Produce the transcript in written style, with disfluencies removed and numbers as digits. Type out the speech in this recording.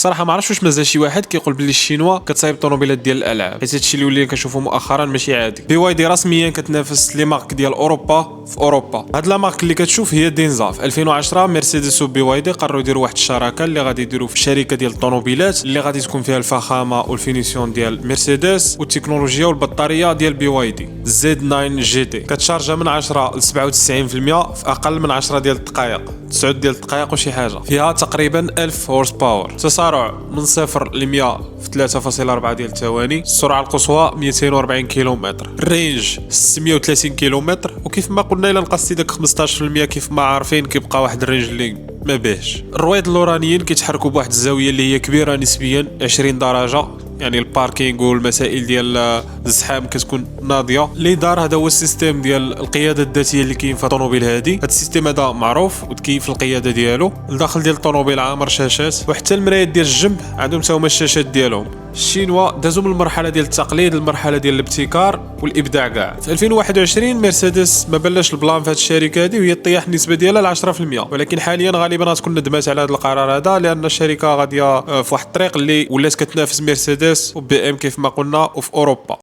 صراحه ما عرفتش واش مازال شي واحد كيقول باللي الشينوا كتصايب طوموبيلات ديال الالعاب، حيت هادشي اللي ولينا كنشوفو مؤخرا ماشي عادي. بي واي دي رسميا كتنافس لي مارك ديال اوروبا في اوروبا. هاد لا مارك اللي كتشوف هي دينزا. في 2010 مرسيدس و بي واي دي قرروا يديروا واحد الشراكه اللي غادي يديروا في شركه ديال الطوموبيلات اللي غادي تكون فيها الفخامه والفينيسيون ديال مرسيدس والتكنولوجيا والبطاريه ديال بي واي دي زد 9 جي تي. كتشارجا من 10 ل 97% في اقل من 10 ديال الدقائق، 9 ديال الدقائق وشي حاجه. فيها تقريبا 1000 هورس باور، تسارع من 0 ل 100 في 3.4 ديال الثواني، السرعه القصوى 240 كيلومتر، الرينج 630 كيلومتر. وكيف ما قلنا الا نقصتي داك 15% كيف ما عارفين كيبقى واحد الرينج اللي ما بيهش. الرويد اللورانيين كيتحركوا بواحد الزاويه اللي هي كبيره نسبيا 20 درجه، يعني الباركينغ والمسائل ديال الزحام كتكون ناضيه. اللي دار هذا هو السيستم ديال القياده الذاتيه اللي كاين في الطوموبيل هذه. هذا السيستم هذا معروف وتكيف القياده ديالو. الداخل ديال الطوموبيل عامر شاشات، وحتى المرايات ديال الجنب عندهم حتى هما الشاشات ديالهم. الشينوا دازوا من المرحله ديال التقليد للمرحله ديال الابتكار والابداع كاع. في 2021 مرسيدس ما بلاش البلان في هذه الشركه هذه وهي طيح النسبه ديالها ل 10%، ولكن حاليا غالبا غتكون ندمات على هذا القرار هذا، لان الشركه غاديه في واحد الطريق اللي ولات كتنافس مرسيدس وبي ام كيف ما قلنا وفي اوروبا.